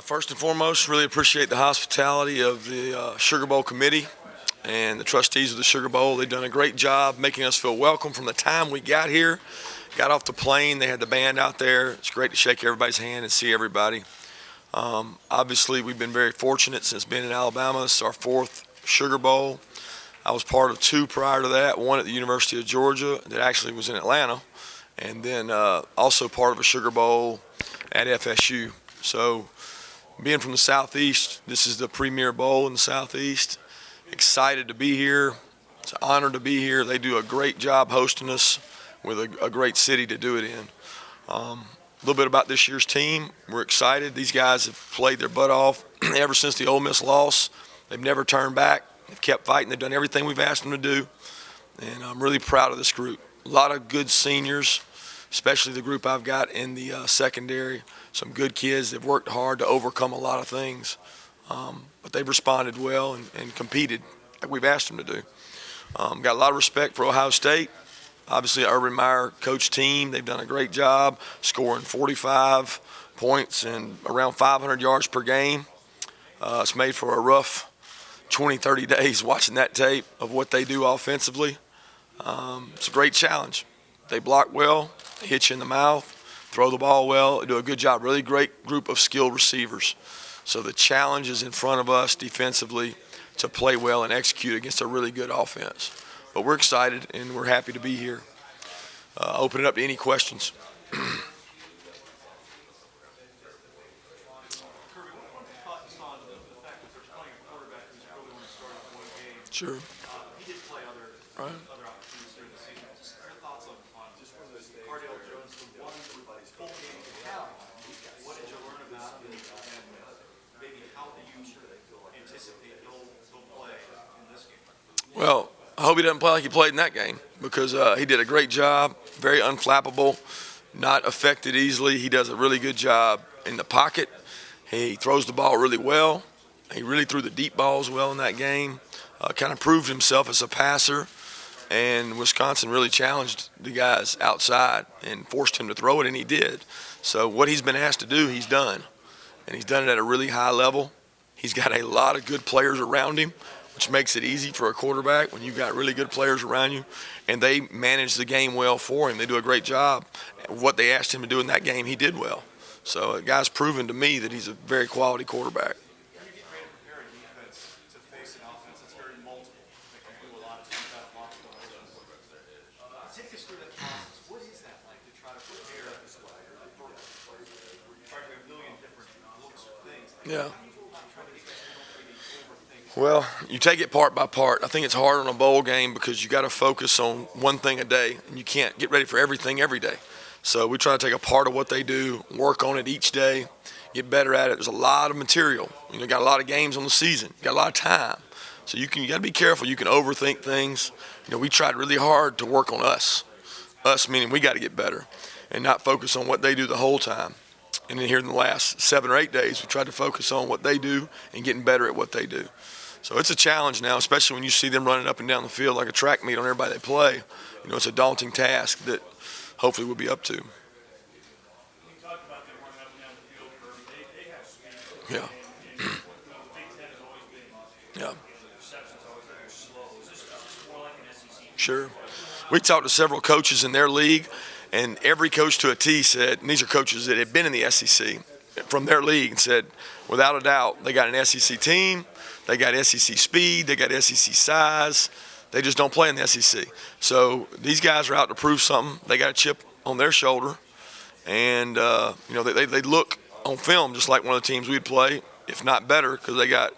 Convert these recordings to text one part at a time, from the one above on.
First and foremost, really appreciate the hospitality of the Sugar Bowl committee and the trustees of the Sugar Bowl. They've done a great job making us feel welcome from the time we got here. Got off the plane, they had the band out there. It's great to shake everybody's hand and see everybody. Obviously, we've been very fortunate since being in Alabama. This is our fourth Sugar Bowl. I was part of two prior to that, one at the University of Georgia that actually was in Atlanta, and then also part of a Sugar Bowl at FSU. So being from the Southeast, this is the premier bowl in the Southeast. Excited to be here. It's an honor to be here. They do a great job hosting us with a great city to do it in. A little bit about this year's team. We're excited. These guys have played their butt off ever since the Ole Miss loss. They've never turned back. They've kept fighting. They've done everything we've asked them to do. And I'm really proud of this group. A lot of good seniors, especially the group I've got in the secondary. Some good kids. They've worked hard to overcome a lot of things. But they've responded well and competed like we've asked them to do. Got a lot of respect for Ohio State. Obviously, Urban Meyer coach team, they've done a great job scoring 45 points and around 500 yards per game. It's made for a rough 20, 30 days watching that tape of what they do offensively. It's a great challenge. They block well, they hit you in the mouth, throw the ball well, they do a good job. Really great group of skilled receivers. So the challenge is in front of us defensively to play well and execute against a really good offense. But we're excited and we're happy to be here. Open it up to any questions. Kirby, what are your thoughts on the fact that they're playing a quarterback who's probably only started one game? Sure. He did play other opportunities during the season. Just your thoughts on just from those Cardale Jones, the one full game you had. What did you learn about him, and maybe how do you anticipate he'll play in this game? Well, I hope he doesn't play like he played in that game because he did a great job, very unflappable, not affected easily. He does a really good job in the pocket. He throws the ball really well. He really threw the deep balls well in that game, kind of proved himself as a passer, and Wisconsin really challenged the guys outside and forced him to throw it, and he did. So what he's been asked to do, he's done, and he's done it at a really high level. He's got a lot of good players around him, which makes it easy for a quarterback when you've got really good players around you, and they manage the game well for him. They do a great job. What they asked him to do in that game, he did well. So the guy's proven to me that he's a very quality quarterback. When you get ready to prepare a defense to face an offense that's very multiple, that can do a lot of things out of blocking the take us through that process. What is that like to try to prepare this way? You're trying to do a million different looks of things. Yeah. Well, you take it part by part. I think it's hard on a bowl game because you got to focus on one thing a day, and you can't get ready for everything every day. So we try to take a part of what they do, work on it each day, get better at it. There's a lot of material. You got a lot of games on the season. You got a lot of time. So you got to be careful. You can overthink things. We tried really hard to work on us. Us meaning we got to get better and not focus on what they do the whole time. And then here in the last 7 or 8 days, we tried to focus on what they do and getting better at what they do. So it's a challenge now, especially when you see them running up and down the field like a track meet on everybody they play. It's a daunting task that hopefully we'll be up to. You talked about them running up and down the field, Kirby. They have speed. Yeah. The Big Ten has always been. Yeah. The reception's always very slow. Is this more like an SEC? Sure. We talked to several coaches in their league, and every coach to a T said, and these are coaches that had been in the SEC from their league, and said, without a doubt, they got an SEC team. They got SEC speed, they got SEC size. They just don't play in the SEC. So these guys are out to prove something. They got a chip on their shoulder. And, they look on film just like one of the teams we'd play, if not better, because they got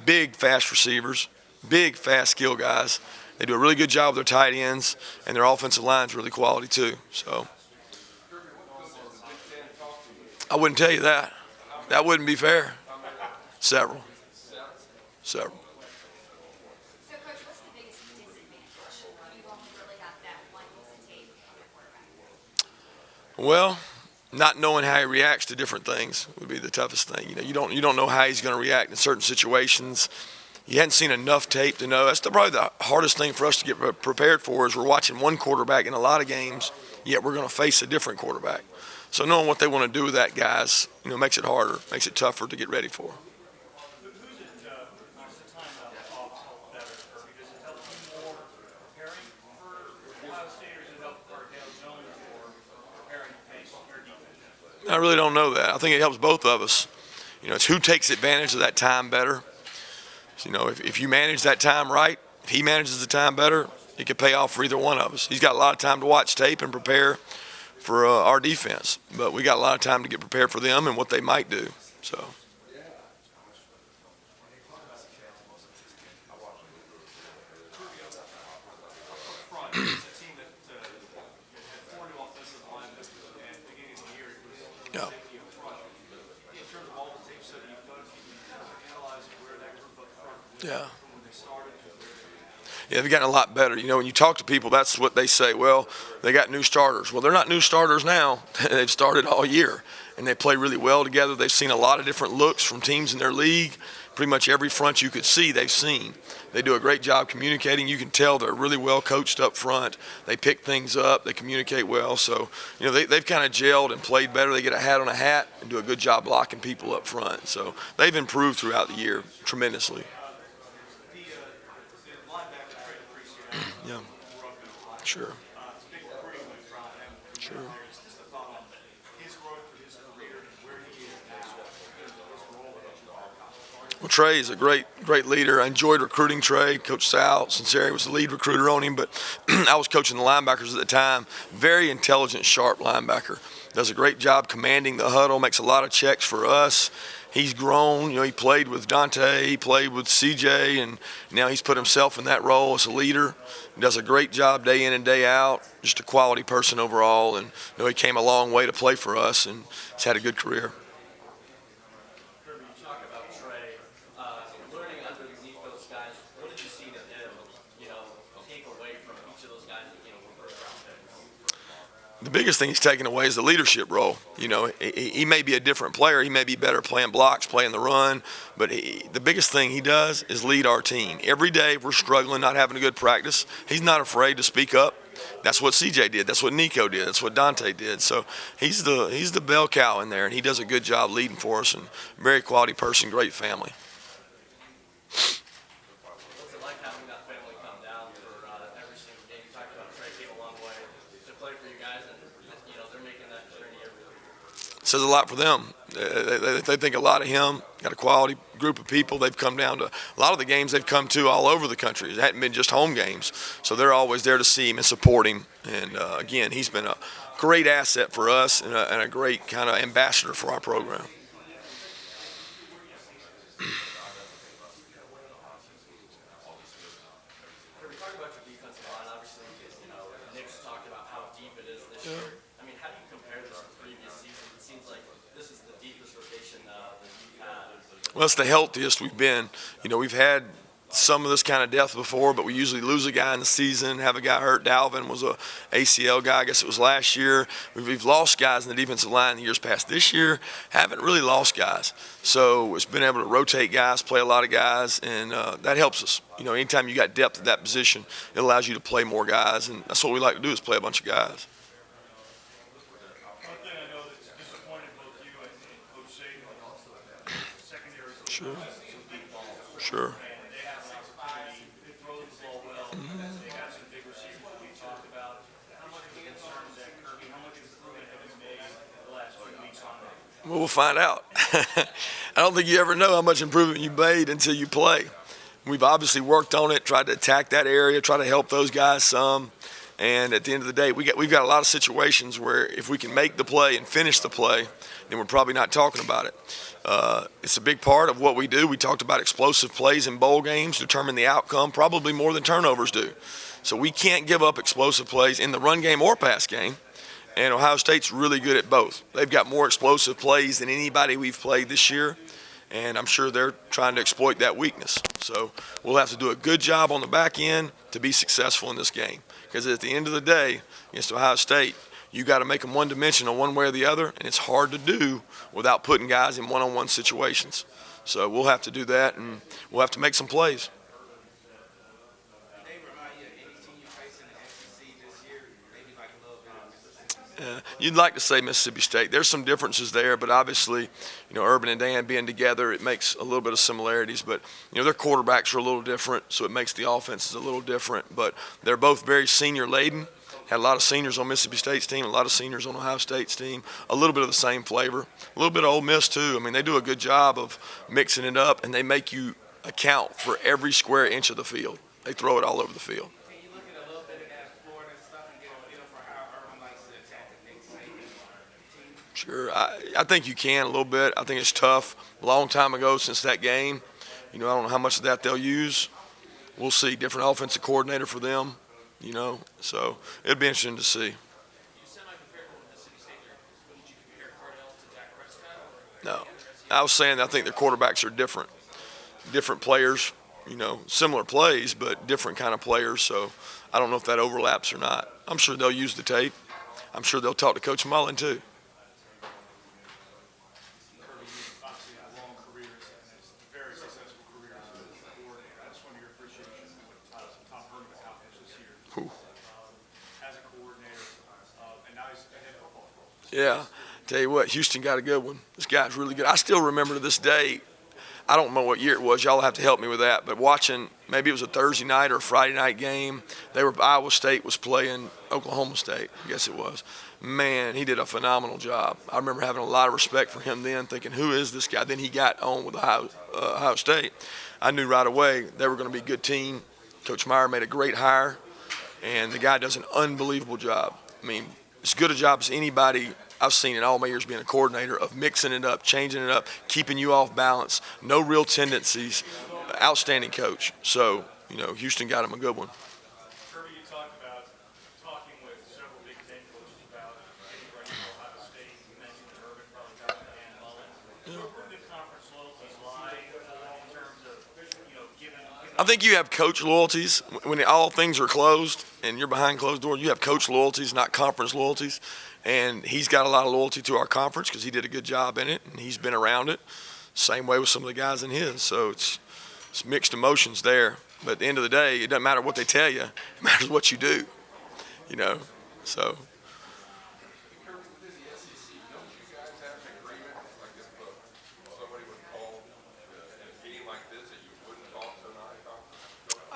big, fast receivers, big, fast skill guys. They do a really good job with their tight ends, and their offensive line's really quality too. So I wouldn't tell you that. That wouldn't be fair. Several. So, Coach, what's the biggest disadvantage? You've only really got that one piece of tape on your quarterback. Well, not knowing how he reacts to different things would be the toughest thing. You don't know how he's going to react in certain situations. You hadn't seen enough tape to know. That's probably the hardest thing for us to get prepared for is we're watching one quarterback in a lot of games, yet we're going to face a different quarterback. So knowing what they want to do with that, guys, makes it harder, makes it tougher to get ready for. Who's the time off better, Kirby? Does it help you more preparing for Ohio State, or does it help Cardale Jones more preparing to face your defense? I really don't know that. I think it helps both of us. It's who takes advantage of that time better. So, if you manage that time right, if he manages the time better, it could pay off for either one of us. He's got a lot of time to watch tape and prepare for our defense, but we got a lot of time to get prepared for them and what they might do. So. Front, it's a team that had 4 new offensive linemen, and at the beginning of the year, it was Yeah. safety up front. In terms of all the tape study you've done, can you kind of analyze where that group up front was Yeah. from when they started to where they Yeah, they've gotten a lot better. When you talk to people, that's what they say. Well, they got new starters. Well, they're not new starters now. They've started all year, and they play really well together. They've seen a lot of different looks from teams in their league. Pretty much every front you could see, they've seen. They do a great job communicating. You can tell they're really well coached up front. They pick things up. They communicate well. So, they've kind of gelled and played better. They get a hat on a hat and do a good job blocking people up front. So they've improved throughout the year tremendously. the linebacker trade appreciate Yeah, we're up in Ohio. sure, It's a big recruiting move from him. sure. Just a thought on his growth for his career and where he is now, his role with us. Well, Trey is a great leader. I enjoyed recruiting Trey. Coach Sal Sinceri was the lead recruiter on him, but I was coaching the linebackers at the time. Very intelligent, sharp linebacker. Does a great job commanding the huddle, makes a lot of checks for us. He's grown. He played with Dante, he played with CJ, and now he's put himself in that role as a leader. He does a great job day in and day out. Just a quality person overall, and he came a long way to play for us, and he's had a good career. Kirby, you talk about Trey, learning underneath those guys. What did you see in him, take away from each of those guys that, were first round picks? The biggest thing he's taken away is the leadership role. He may be a different player. He may be better playing blocks, playing the run, but the biggest thing he does is lead our team. Every day if we're struggling, not having a good practice, he's not afraid to speak up. That's what CJ did. That's what Nico did. That's what Dante did. So he's the bell cow in there, and he does a good job leading for us, and very quality person, great family. What's it like having that family come down for every single game? You talked about Trey came a long way to play for you guys, and they're making that journey every week. Says a lot for them. They think a lot of him. Got a quality group of people. They've come down to a lot of the games they've come to all over the country. It hadn't been just home games, so they're always there to see him and support him. And again, he's been a great asset for us and a great kind of ambassador for our program. Kirby, talk about your defensive line. Obviously, Nick's talked about how deep it is this year. I mean, how do you compare this to previous seasons? It seems like this is the deepest rotation that you've had. Well, it's the healthiest we've been. We've had some of this kind of depth before, but we usually lose a guy in the season, have a guy hurt. Dalvin was a ACL guy, I guess it was last year. We've lost guys in the defensive line in the years past. This year, haven't really lost guys. So it's been able to rotate guys, play a lot of guys, and that helps us. Anytime you got depth at that position, it allows you to play more guys, and that's what we like to do is play a bunch of guys. One thing I know that's disappointed both you and Coach Saban and also secondary. Sure. Some deep balls. Sure. And they have an opportunity to throw the ball well. They have some big receivers that we talked about. How much of a concern is that, Kirby? How much improvement have you made the last few weeks on that? Well, we'll find out. I don't think you ever know how much improvement you made until you play. We've obviously worked on it, tried to attack that area, try to help those guys some. And at the end of the day, we've got a lot of situations where if we can make the play and finish the play, then we're probably not talking about it. It's a big part of what we do. We talked about explosive plays in bowl games, determine the outcome, probably more than turnovers do. So we can't give up explosive plays in the run game or pass game. And Ohio State's really good at both. They've got more explosive plays than anybody we've played this year. And I'm sure they're trying to exploit that weakness. So we'll have to do a good job on the back end to be successful in this game. Because at the end of the day, against Ohio State, you got to make them one-dimensional one way or the other, and it's hard to do without putting guys in one-on-one situations. So we'll have to do that, and we'll have to make some plays. They remind you of any team you face in the SEC this year, maybe like a little bit. You'd like to say Mississippi State. There's some differences there, but obviously, Urban and Dan being together, it makes a little bit of similarities. But, their quarterbacks are a little different, so it makes the offenses a little different. But they're both very senior-laden. Had a lot of seniors on Mississippi State's team, a lot of seniors on Ohio State's team, a little bit of the same flavor, a little bit of Ole Miss too. I mean, they do a good job of mixing it up, and they make you account for every square inch of the field. They throw it all over the field. Can you look at a little bit of that Florida stuff and get a feel for how Urban likes to attack the Nick Saban team? Sure, I think you can a little bit. I think it's tough. A long time ago since that game, I don't know how much of that they'll use. We'll see. Different offensive coordinator for them, so it'd be interesting to see. You semi-compared with Mississippi State there. Would you compare Cardell to Dak Prescott? No, I was saying I think their quarterbacks are different players, similar plays, but different kind of players. So I don't know if that overlaps or not. I'm sure they'll use the tape. I'm sure they'll talk to Coach Mullen too. Kirby, you obviously had long careers and it's very successful careers as a coordinator. I just want your appreciation of what Tom Herman accomplished this year as a coordinator, and now he's a head football coach. Yeah, tell you what, Houston got a good one. This guy's really good. I still remember to this day. I don't know what year it was. Y'all have to help me with that. But watching, maybe it was a Thursday night or a Friday night game. Iowa State was playing Oklahoma State. I guess it was. Man, he did a phenomenal job. I remember having a lot of respect for him then, thinking, who is this guy? Then he got on with Ohio State. I knew right away they were going to be a good team. Coach Meyer made a great hire, and the guy does an unbelievable job. I mean, as good a job as anybody I've seen in all my years being a coordinator of mixing it up, changing it up, keeping you off balance, no real tendencies. Outstanding coach. So, Houston got him a good one. Kirby, you talked about talking with several Big Ten coaches about getting ready for Ohio State. You mentioned that Urban probably got the Dan Mullen. Where do conference loyalties lie in terms of, given I think you have coach loyalties. When all things are closed and you're behind closed doors, you have coach loyalties, not conference loyalties. And he's got a lot of loyalty to our conference because he did a good job in it, and he's been around it. Same way with some of the guys in his. So it's mixed emotions there. But at the end of the day, it doesn't matter what they tell you. It matters what you do, So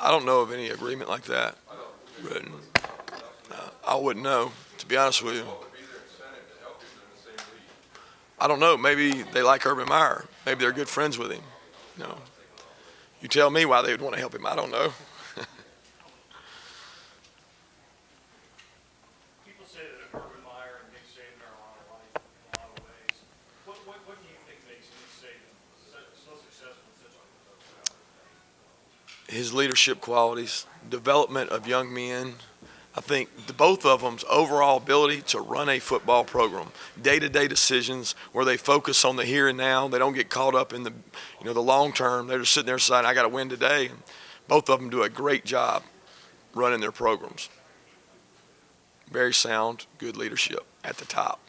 I don't know of any agreement like that. But I wouldn't know, to be honest with you. I don't know. Maybe they like Urban Meyer. Maybe they're good friends with him. You tell me why they would want to help him. I don't know. people say that Urban Meyer and Nick Saban are a lot alike in a lot of ways, what do you think makes Nick Saban so successful in such a His leadership qualities, development of young men. I think both of them's overall ability to run a football program, day-to-day decisions where they focus on the here and now. They don't get caught up in the long term. They're just sitting there saying, I got to win today. And both of them do a great job running their programs. Very sound, good leadership at the top.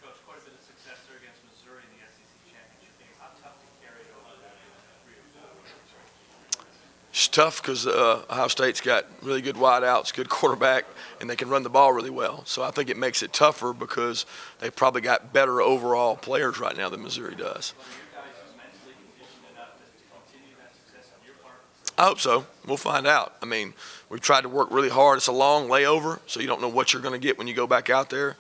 Coach, quite a bit of success there against Missouri in the SEC championship game. How tough to carry it over that in 3 or 4 weeks? It's tough because Ohio State's got really good wideouts, good quarterback, and they can run the ball really well. So I think it makes it tougher because they've probably got better overall players right now than Missouri does. I hope so. We'll find out. I mean, we've tried to work really hard. It's a long layover, so you don't know what you're going to get when you go back out there.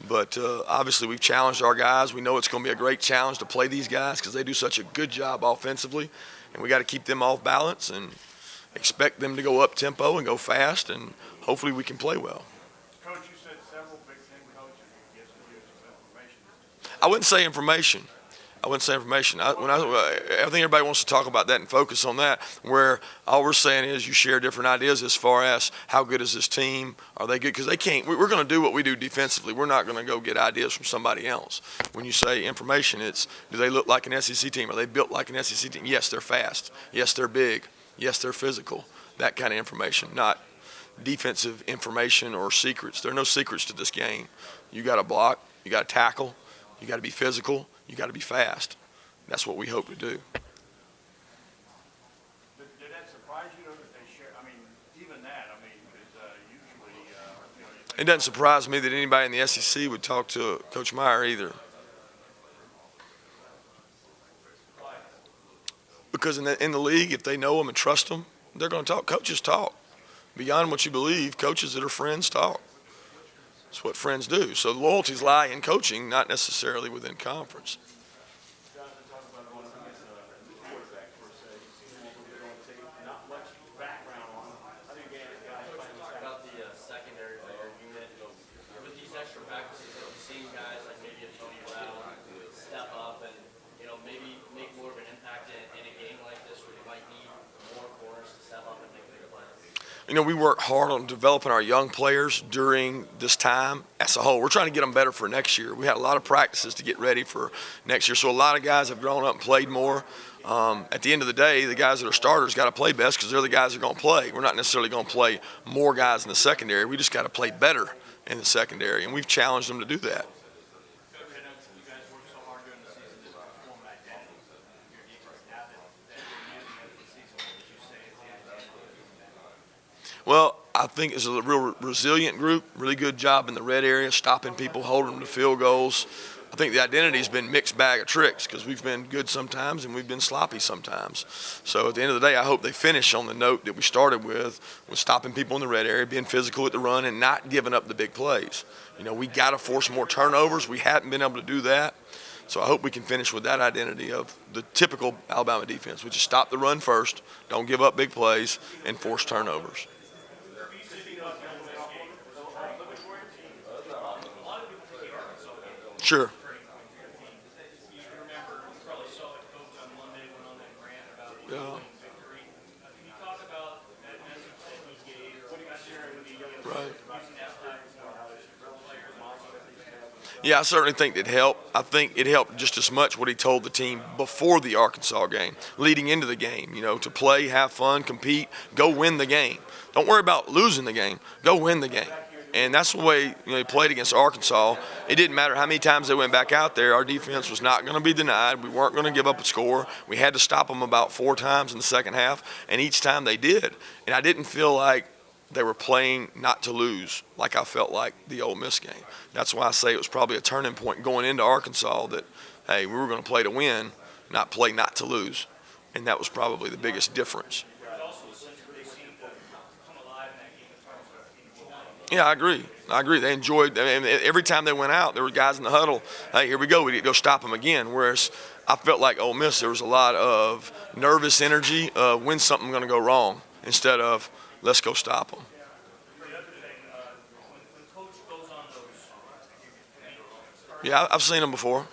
But obviously we've challenged our guys. We know it's going to be a great challenge to play these guys because they do such a good job offensively. And we got to keep them off balance and expect them to go up tempo and go fast, and hopefully we can play well. Coach, you said several Big Ten coaches would give some information. I wouldn't say information. I think everybody wants to talk about that and focus on that, where all we're saying is you share different ideas as far as how good is this team, are they good? Because they can't. We're going to do what we do defensively. We're not going to go get ideas from somebody else. When you say information, it's do they look like an SEC team? Are they built like an SEC team? Yes, they're fast. Yes, they're big. Yes, they're physical. That kind of information, not defensive information or secrets. There are no secrets to this game. You got to block. You got to tackle. You got to be physical. You got to be fast. That's what we hope to do. Did that surprise you though that they share? I mean, even that. I mean, because usually, It doesn't surprise me that anybody in the SEC would talk to Coach Meyer either. Because in the league, if they know him and trust him, they're going to talk. Coaches talk. Beyond what you believe, coaches that are friends talk. That's what friends do. So loyalties lie in coaching, not necessarily within conference. Jonathan, talk about going against a quarterback per se. You've seen him a little bit on tape, not much background on him. How do you get a guy playing this About the secondary for our unit, with these extra practices, have you seen guys like maybe a Tony Brown step up and maybe make more of an impact in a game like this where you might need more corners to step up and make bigger plays? We work hard on developing our young players during this time as a whole. We're trying to get them better for next year. We had a lot of practices to get ready for next year. So a lot of guys have grown up and played more. At the end of the day, the guys that are starters got to play best because they're the guys that are going to play. We're not necessarily going to play more guys in the secondary. We just got to play better in the secondary, and we've challenged them to do that. Coach, I know you guys worked so hard during the season to form an identity of your defense. Now that you're using it for the season, what would you say is the identity? Well, I think it's a real resilient group, really good job in the red area, stopping people, holding them to field goals. I think the identity has been mixed bag of tricks because we've been good sometimes and we've been sloppy sometimes. So at the end of the day, I hope they finish on the note that we started with stopping people in the red area, being physical at the run, and not giving up the big plays. We got to force more turnovers. We haven't been able to do that. So I hope we can finish with that identity of the typical Alabama defense, which is stop the run first, don't give up big plays, and force turnovers. Sure. You remember, you probably saw the coach on Monday went on that rant about the Yeah. victory. Can you talk about that message that he gave, what he was sharing with the young Right. using that platform for players and also Yeah, I certainly think it helped. I think it helped just as much what he told the team before the Arkansas game, leading into the game, to play, have fun, compete, go win the game. Don't worry about losing the game. Go win the game. And that's the way he played against Arkansas. It didn't matter how many times they went back out there. Our defense was not going to be denied. We weren't going to give up a score. We had to stop them about 4 times in the second half, and each time they did. And I didn't feel like they were playing not to lose like I felt like the Ole Miss game. That's why I say it was probably a turning point going into Arkansas that, hey, we were going to play to win, not play not to lose. And that was probably the biggest difference. Yeah, I agree. They enjoyed. Every time they went out, there were guys in the huddle. Hey, here we go. We need to go stop them again. Whereas I felt like Ole Miss, there was a lot of nervous energy. When's something going to go wrong? Instead of let's go stop them. the other thing, when coach goes on those, Yeah, I've seen him before.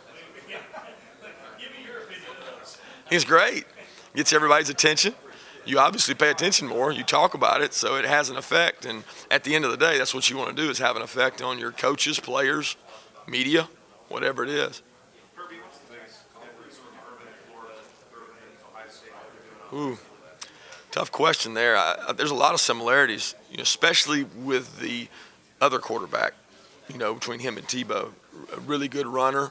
give me your opinion of those. He's great. Gets everybody's attention. You obviously pay attention more. You talk about it, so it has an effect. And at the end of the day, that's what you want to do is have an effect on your coaches, players, media, whatever it is. Kirby, what's the biggest difference from urban Florida, urban Ohio State? Ooh, tough question there. There's a lot of similarities, especially with the other quarterback, between him and Tebow. A really good runner.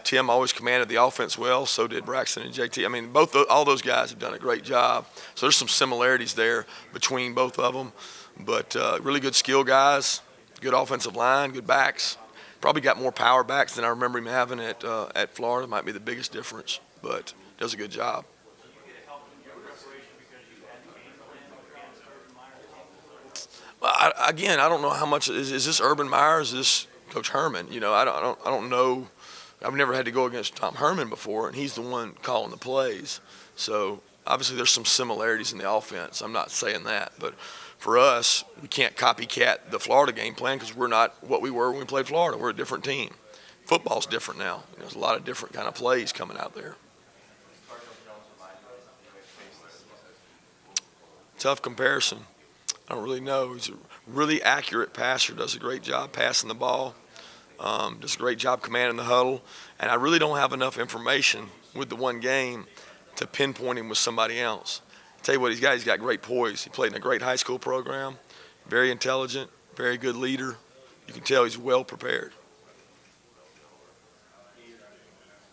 Tim always commanded the offense well. So did Braxton and JT. I mean, all those guys have done a great job. So there's some similarities there between both of them. But really good skill guys, good offensive line, good backs. Probably got more power backs than I remember him having at Florida. Might be the biggest difference, but does a good job. Well, again, I don't know how much is this Urban Meyer? Is this Coach Herman? I don't know. I've never had to go against Tom Herman before, and he's the one calling the plays. So obviously there's some similarities in the offense. I'm not saying that, but for us, we can't copycat the Florida game plan because we're not what we were when we played Florida. We're a different team. Football's different now. There's a lot of different kind of plays coming out there. Tough comparison. I don't really know. He's a really accurate passer, does a great job passing the ball, does a great job commanding the huddle, and I really don't have enough information with the one game to pinpoint him with somebody else. I'll tell you what he's got great poise. He played in a great high school program, very intelligent, very good leader. You can tell he's well prepared.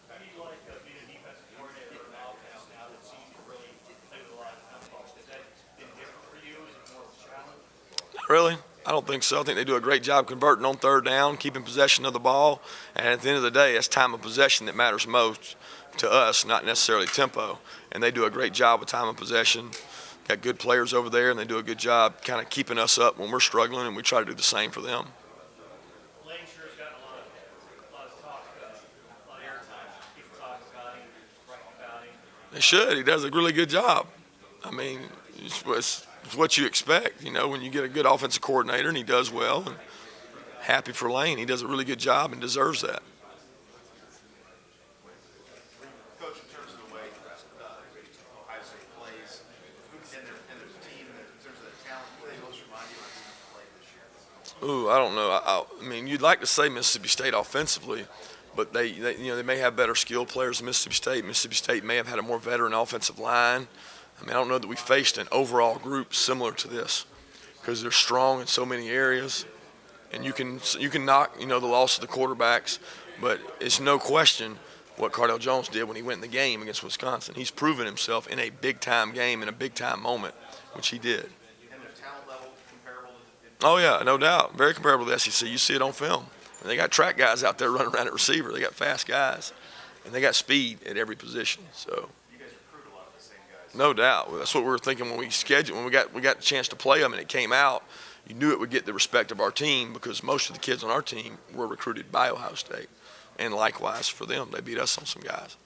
How do you like being a defensive coordinator in an offense now that seems to really play with a lot of football? Has that been different for you? Is it more of a challenge? Not really. I don't think so. I think they do a great job converting on third down, keeping possession of the ball, and at the end of the day, it's time of possession that matters most to us, not necessarily tempo. And they do a great job with time of possession. Got good players over there, and they do a good job kind of keeping us up when we're struggling, and we try to do the same for them. Lane sure has gotten a lot of talk, a lot of airtime. People talking about him, writing about him. They should. He does a really good job. I mean, it's what you expect, when you get a good offensive coordinator and he does well. And happy for Lane. He does a really good job and deserves that. Coach, in terms of the way Ohio State plays, and their team, in terms of the talent, who do they most remind you of the play this year? Ooh, I don't know. I mean, you'd like to say Mississippi State offensively, but they may have better skill players than Mississippi State. Mississippi State may have had a more veteran offensive line. I mean, I don't know that we faced an overall group similar to this because they're strong in so many areas, and you can knock the loss of the quarterbacks, but it's no question what Cardale Jones did when he went in the game against Wisconsin. He's proven himself in a big-time game, in a big-time moment, which he did. And their talent level comparable to Oh, yeah, no doubt. Very comparable to the SEC. You see it on film. And they got track guys out there running around at receiver. They got fast guys, and they got speed at every position. So, you guys recruit a lot of the same guys. no doubt. That's what we were thinking when we scheduled. When we got the chance to play them, and it came out. You knew it would get the respect of our team because most of the kids on our team were recruited by Ohio State, and likewise for them, they beat us on some guys.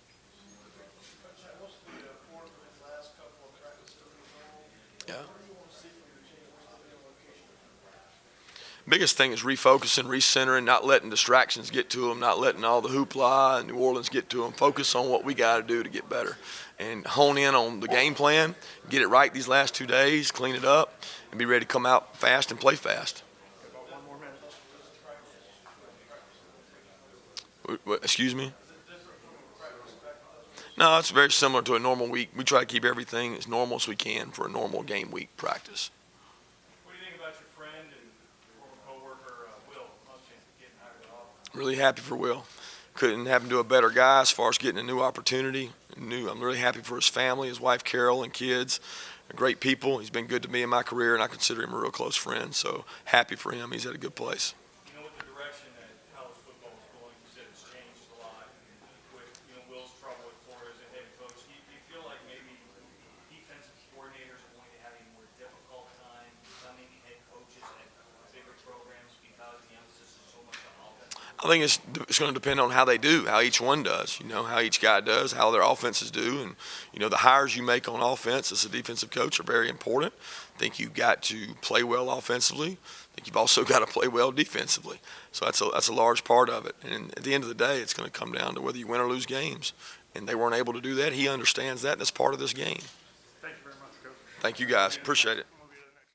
Yeah. Biggest thing is refocusing, recentering, not letting distractions get to them, not letting all the hoopla and New Orleans get to them. Focus on what we got to do to get better and hone in on the game plan, get it right these last 2 days, clean it up, and be ready to come out fast and play fast. Excuse me? No, it's very similar to a normal week. We try to keep everything as normal as we can for a normal game week practice. What do you think about your friend and former coworker Will Muschamp getting hired at Auburn? Really happy for Will. Couldn't happen to a better guy as far as getting a new opportunity. I'm really happy for his family, his wife Carol and kids. They're great people. He's been good to me in my career, and I consider him a real close friend. So happy for him. He's at a good place. With the direction that college football is going, you said it's changed a lot. With Will's trouble with Flores as a head coach, do you feel like maybe defensive coordinators are going to have a more difficult time becoming head coaches at bigger programs because the emphasis is so much on offense? I think it's going to depend on how they do, how each one does, how each guy does, how their offenses do. And, the hires you make on offense as a defensive coach are very important. I think you've got to play well offensively. I think you've also got to play well defensively. So that's a large part of it. And at the end of the day, it's going to come down to whether you win or lose games. And they weren't able to do that. He understands that. That's part of this game. Thank you very much, Coach. Thank you, guys. Appreciate it.